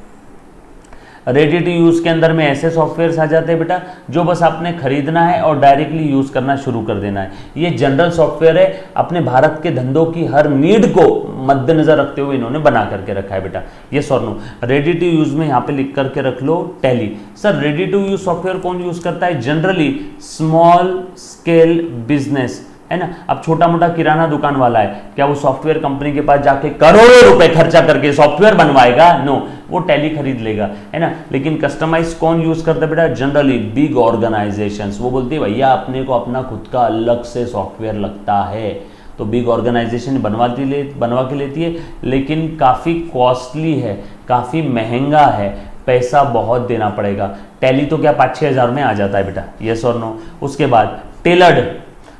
Ready to use के अंदर में ऐसे सॉफ्टवेयर आ जाते हैं बेटा जो बस आपने खरीदना है और डायरेक्टली यूज़ करना शुरू कर देना है। ये जनरल सॉफ्टवेयर है, अपने भारत के धंधों की हर नीड को मद्देनजर रखते हुए इन्होंने बना करके रखा है बेटा, ये और नो। रेडी टू यूज़ में यहाँ पे लिख करके रख लो Tally. Sir ready to use software कौन यूज़ करता है? जनरली स्मॉल स्केल बिजनेस, है ना। अब छोटा मोटा किराना दुकान वाला है, क्या वो सॉफ्टवेयर कंपनी के पास जाके करोड़ों रुपए खर्चा करके सॉफ्टवेयर बनवाएगा? नो, वो टैली खरीद लेगा, है ना। लेकिन कस्टमाइज कौन यूज करता है बेटा? जनरली बिग ऑर्गेनाइजेशंस, वो बोलती है भैया अपने को अपना खुद का अलग से सॉफ्टवेयर लगता है, तो बिग ऑर्गेनाइजेशन बनवा के लेती है, लेकिन काफ़ी कॉस्टली है, काफ़ी महंगा है, पैसा बहुत देना पड़ेगा। टैली तो क्या 5-6 हज़ार में आ जाता है बेटा, यस और नो। उसके बाद टेलर्ड,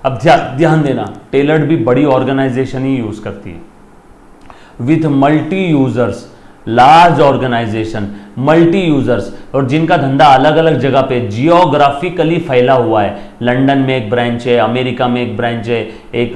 अब ध्यान देना, टेलर्ड भी बड़ी ऑर्गेनाइजेशन ही यूज करती है, with multi users, large organization, multi users, और जिनका धंधा अलग अलग जगह पे जियोग्राफिकली फैला हुआ है। लंदन में एक ब्रांच है, अमेरिका में एक ब्रांच है, एक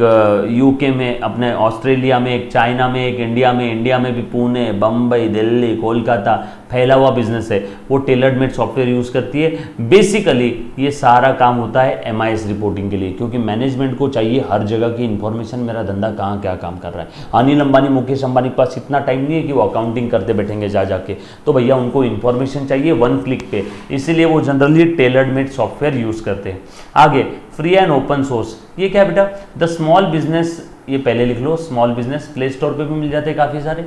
यूके में, अपने ऑस्ट्रेलिया में एक, चाइना में एक, इंडिया में भी पुणे, बम्बई, दिल्ली, कोलकाता, फैला हुआ बिजनेस है। वो टेलर्ड मेड सॉफ्टवेयर यूज़ करती है। बेसिकली ये सारा काम होता है MIS रिपोर्टिंग के लिए, क्योंकि मैनेजमेंट को चाहिए हर जगह की इंफॉर्मेशन, मेरा धंधा कहाँ क्या काम कर रहा है। अनिल अंबानी, मुकेश अंबानी के पास इतना टाइम नहीं है कि वो अकाउंटिंग करते बैठेंगे जाके, तो भैया उनको इंफॉर्मेशन चाहिए 1 क्लिक पे, इसीलिए वो generally tailored made software use करते हैं। आगे फ्री एंड ओपन सोर्स, ये क्या बेटा? द स्मॉल बिजनेस, ये पहले लिख लो, स्मॉल बिजनेस प्ले स्टोर पे भी मिल जाते हैं काफ़ी सारे।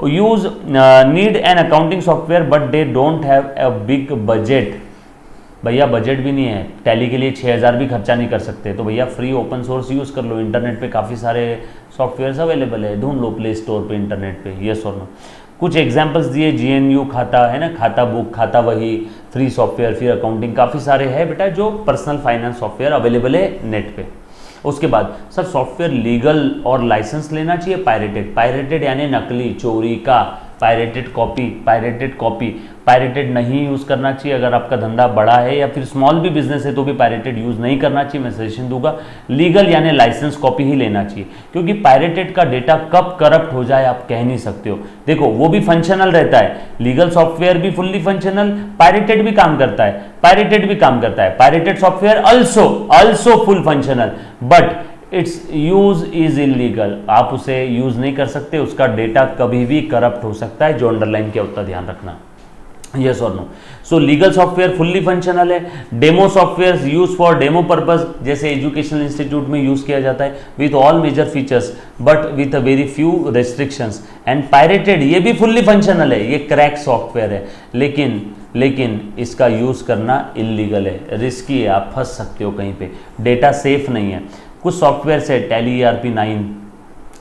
Use need an accounting software but they don't have a big budget, भैया बजट भी नहीं है, टैली के लिए 6,000 भी खर्चा नहीं कर सकते, तो भैया फ्री ओपन सोर्स यूज़ कर लो, इंटरनेट पे काफ़ी सारे सॉफ्टवेयर अवेलेबल है, ढूंढ लो प्ले स्टोर पे, इंटरनेट पे, यस और नो। कुछ एग्जांपल्स दिए, GNU खाता, है ना, खाता बुक, खाता वही, फ्री सॉफ्टवेयर, फिर अकाउंटिंग, काफ़ी सारे हैं बेटा जो पर्सनल फाइनेंस सॉफ्टवेयर अवेलेबल है नेट पे। उसके बाद सर सॉफ्टवेयर लीगल और लाइसेंस लेना चाहिए? पायरेटेड यानी नकली, चोरी का, pirated copy, pirated copy, pirated नहीं यूज़ करना चाहिए। अगर आपका धंधा बड़ा है या फिर स्मॉल भी बिजनेस है तो भी पायरेटेड यूज़ नहीं करना चाहिए। मैं सजेशन दूंगा लीगल यानी लाइसेंस कॉपी ही लेना चाहिए, क्योंकि पायरेटेड का डेटा कब करप्ट हो जाए आप कह नहीं सकते हो। देखो वो भी फंक्शनल रहता है, लीगल सॉफ्टवेयर भी फुल्ली फंक्शनल, पायरेटेड भी काम करता है, पायरेटेड भी काम करता है, pirated software also full functional, but it's use is illegal. आप उसे यूज नहीं कर सकते, उसका डेटा कभी भी करप्ट हो सकता है। जो अंडरलाइन किया उतना ध्यान रखना। यस और no. So legal software fully functional है। Demo software use for demo purpose, जैसे एजुकेशनल इंस्टीट्यूट में यूज किया जाता है, with all major features but with a very few restrictions. And pirated ये भी फुल्ली फंक्शनल है, ये क्रैक सॉफ्टवेयर है, लेकिन इसका यूज करना इलीगल है, रिस्की है, आप फंस सकते हो कहीं पे, डेटा सेफ नहीं है। कुछ सॉफ्टवेयर है Tally ERP9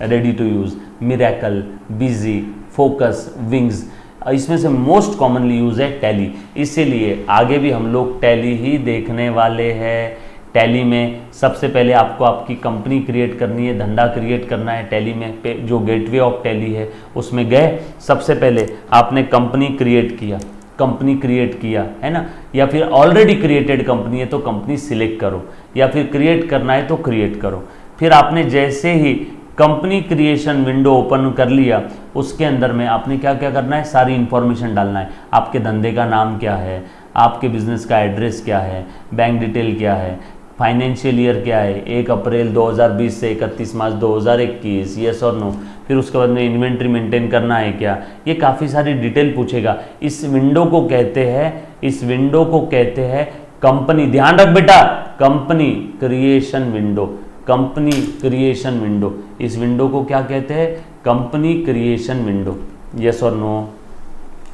ready to use, miracle, busy, focus, wings, इसमें से मोस्ट कॉमनली यूज है टैली। इसीलिए आगे भी हम लोग टैली ही देखने वाले हैं। टैली में सबसे पहले आपको आपकी कंपनी क्रिएट करनी है, धंधा क्रिएट करना है। टैली में जो गेटवे ऑफ टैली है उसमें गए, सबसे पहले आपने कंपनी क्रिएट किया है ना, या फिर ऑलरेडी क्रिएटेड कंपनी है तो कंपनी सिलेक्ट करो, या फिर क्रिएट करना है तो क्रिएट करो। फिर आपने जैसे ही कंपनी क्रिएशन विंडो ओपन कर लिया, उसके अंदर में आपने क्या क्या करना है, सारी इंफॉर्मेशन डालना है। आपके धंधे का नाम क्या है, आपके बिजनेस का एड्रेस क्या है, बैंक डिटेल क्या है, फाइनेंशियल ईयर क्या है, 1 अप्रैल 2020 से 31 मार्च 2021, यस और नो। फिर उसके बाद में इन्वेंट्री मेंटेन करना है क्या, ये काफ़ी सारी डिटेल पूछेगा। इस विंडो को कहते हैं कंपनी, ध्यान रख बेटा, कंपनी क्रिएशन विंडो। इस विंडो को क्या कहते हैं, कंपनी क्रिएशन विंडो, यस और नो।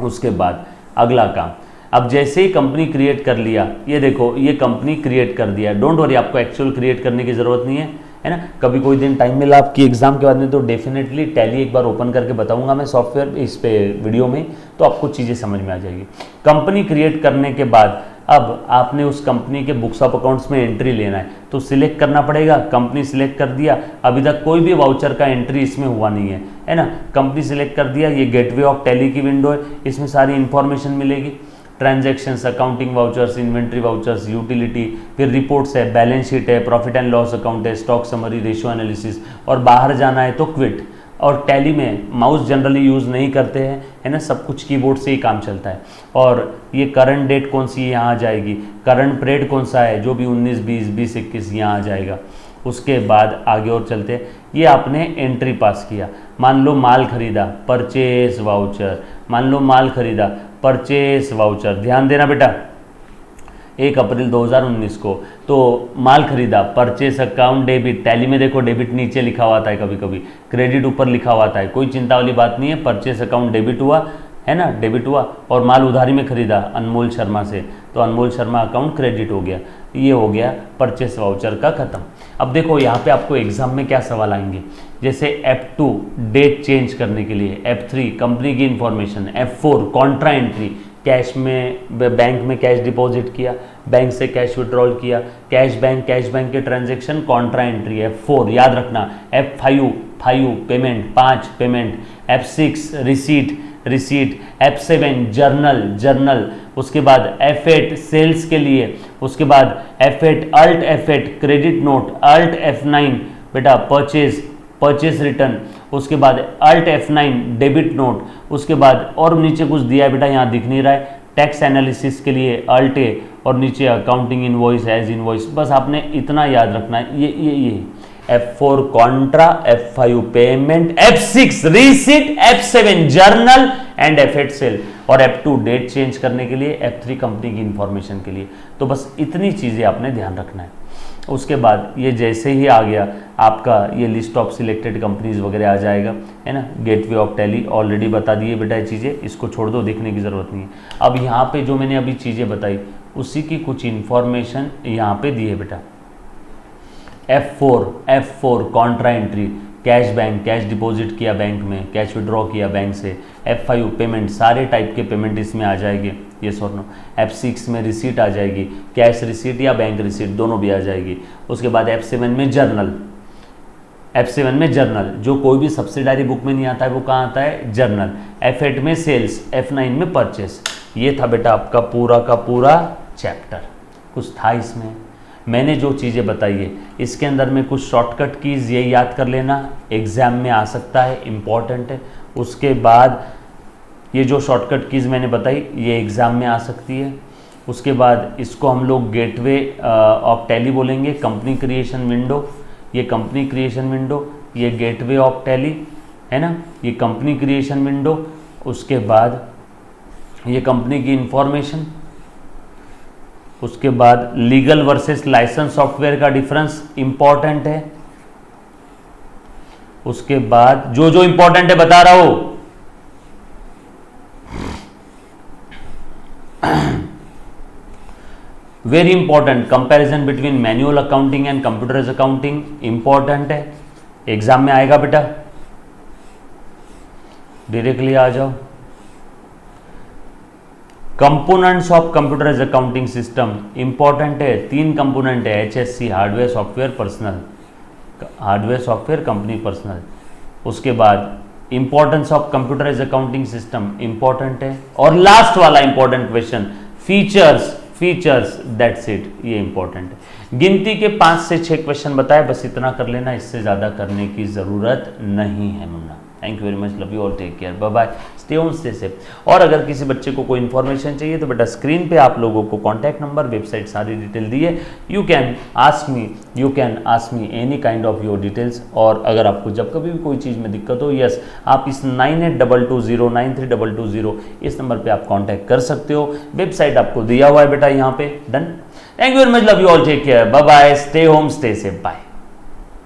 उसके बाद अगला काम, अब जैसे ही कंपनी क्रिएट कर लिया, ये देखो ये कंपनी क्रिएट कर दिया, डोंट वरी, आपको एक्चुअल क्रिएट करने की जरूरत नहीं है ना। कभी कोई दिन टाइम मिला आपकी एग्जाम के बाद में तो डेफिनेटली टैली एक बार ओपन करके बताऊंगा मैं सॉफ्टवेयर इस पे वीडियो में, तो आपको चीज़ें समझ में आ जाएगी। कंपनी क्रिएट करने के बाद अब आपने उस कंपनी के बुक्स ऑफ अकाउंट्स में एंट्री लेना है, तो सिलेक्ट करना पड़ेगा। कंपनी सिलेक्ट कर दिया, अभी तक कोई भी वाउचर का एंट्री इसमें हुआ नहीं है ना। कंपनी सिलेक्ट कर दिया, ये गेटवे ऑफ टैली की विंडो है, इसमें सारी इंफॉर्मेशन मिलेगी, transactions, accounting vouchers, inventory vouchers, utility, फिर रिपोर्ट्स है, बैलेंस शीट है, प्रॉफिट एंड लॉस अकाउंट है, स्टॉक समरी, रेशियो एनालिसिस, और बाहर जाना है तो क्विट। और टैली में माउस जनरली यूज़ नहीं करते हैं, है ना, सब कुछ कीबोर्ड से ही काम चलता है। और ये करंट डेट कौन सी यहाँ आ जाएगी, करंट पीरियड कौन सा है, जो भी 19, 20, 20, 21 यहाँ आ जाएगा। उसके बाद आगे और चलते हैं, ये आपने एंट्री पास किया, मान लो माल खरीदा, परचेस वाउचर, मान लो माल खरीदा, परचेस वाउचर, ध्यान देना बेटा, 1 अप्रैल 2019 को तो माल खरीदा, परचेस अकाउंट डेबिट, टैली में देखो डेबिट नीचे लिखा हुआ आता है, कभी कभी क्रेडिट ऊपर लिखा हुआ आता है, कोई चिंता वाली बात नहीं है। परचेस अकाउंट डेबिट हुआ है ना, डेबिट हुआ, और माल उधारी में खरीदा अनमोल शर्मा से, तो अनमोल शर्मा अकाउंट क्रेडिट हो गया। ये हो गया परचेस वाउचर का खत्म। अब देखो यहाँ पे आपको एग्जाम में क्या सवाल आएंगे, जैसे F2 डेट चेंज करने के लिए, F3 कंपनी की information, F4 Contra entry, cash में बैंक में कैश डिपॉजिट किया, बैंक से कैश विड्रॉल किया, कैश बैंक के ट्रांजैक्शन, कॉन्ट्रा एंट्री। F4 याद रखना, F5 payment, 5 payment, F6 receipt, F7 journal, उसके बाद F8 सेल्स के लिए, उसके बाद F8 alt F8 credit note, alt F9 बेटा परचेज रिटर्न, उसके बाद अल्ट F9 डेबिट नोट, उसके बाद और नीचे कुछ दिया है बेटा, यहाँ दिख नहीं रहा है, टैक्स एनालिसिस के लिए अल्ट ए, और नीचे अकाउंटिंग इनवॉइस एज इनवॉइस। बस आपने इतना याद रखना है, ये F4 contra, F5 payment, F6 receipt, F7 journal and F8 sale, और F2 डेट चेंज करने के लिए, F3 कंपनी की इंफॉर्मेशन के लिए। तो बस इतनी चीज़ें आपने ध्यान रखना है। उसके बाद ये जैसे ही आ गया आपका ये लिस्ट ऑफ सिलेक्टेड कंपनीज वगैरह आ जाएगा, है ना। गेटवे ऑफ टैली ऑलरेडी बता दिए बेटा, ये चीज़ें इसको छोड़ दो, देखने की ज़रूरत नहीं है। अब यहाँ पे जो मैंने अभी चीज़ें बताई उसी की कुछ इंफॉर्मेशन यहाँ पे दी है बेटा। F4 Contra entry, cash bank, cash deposit किया बैंक में, कैश विड्रॉ किया बैंक से। F5 पेमेंट, सारे टाइप के पेमेंट इसमें आ जाएंगे, यस और नो। F6 में रिसीट आ जाएगी, कैश रिसीट या बैंक रिसीट दोनों भी आ जाएगी। उसके बाद F7 में जर्नल, F7 में जर्नल, जो कोई भी सब्सिडारी बुक में नहीं आता है वो कहाँ आता है, जर्नल। F8 में सेल्स, F9 में परचेस। ये था बेटा आपका पूरा का पूरा चैप्टर। कुछ था इसमें, मैंने जो चीज़ें बताई है इसके अंदर में कुछ शॉर्टकट कीज ये याद कर लेना, एग्जाम में आ सकता है, इम्पॉर्टेंट है। उसके बाद ये जो शॉर्टकट कीज मैंने बताई ये एग्ज़ाम में आ सकती है। उसके बाद इसको हम लोग गेटवे ऑफ टैली बोलेंगे, कंपनी क्रिएशन विंडो, ये कंपनी क्रिएशन विंडो, ये गेटवे ऑफ टैली है ना, ये कंपनी क्रिएशन विंडो। उसके बाद ये कंपनी की इंफॉर्मेशन, उसके बाद लीगल वर्सेस लाइसेंस सॉफ्टवेयर का डिफरेंस इंपॉर्टेंट है। उसके बाद जो जो इंपॉर्टेंट है बता रहा हूं, very important, comparison between manual accounting and computerize accounting important है, एग्जाम में आएगा बेटा, डायरेक्टली आ जाओ। Components of computerise accounting system important है, 3 कंपोनेंट है, HSC hardware software personal, hardware software company personal. उसके बाद importance of computerise accounting system important है, और लास्ट वाला important question features that's it, ये इंपॉर्टेंट है। गिनती के 5 से 6 क्वेश्चन बताए, बस इतना कर लेना, इससे ज़्यादा करने की ज़रूरत नहीं है मुन्ना। Thank you very much, love you all, take care, bye bye, stay home stay safe. और अगर किसी बच्चे को कोई इन्फॉर्मेशन चाहिए तो बेटा स्क्रीन पे आप लोगों को कॉन्टैक्ट नंबर, वेबसाइट, सारी डिटेल दी है। You can ask me any kind of your details. और अगर आपको जब कभी भी कोई चीज़ में दिक्कत हो, यस, आप इस 9822093220 इस नंबर पे आप कॉन्टैक्ट कर सकते हो। वेबसाइट आपको दिया हुआ है बेटा यहाँ पे, done. Thank you very much, love you all, take care, bye bye, stay home stay safe, bye.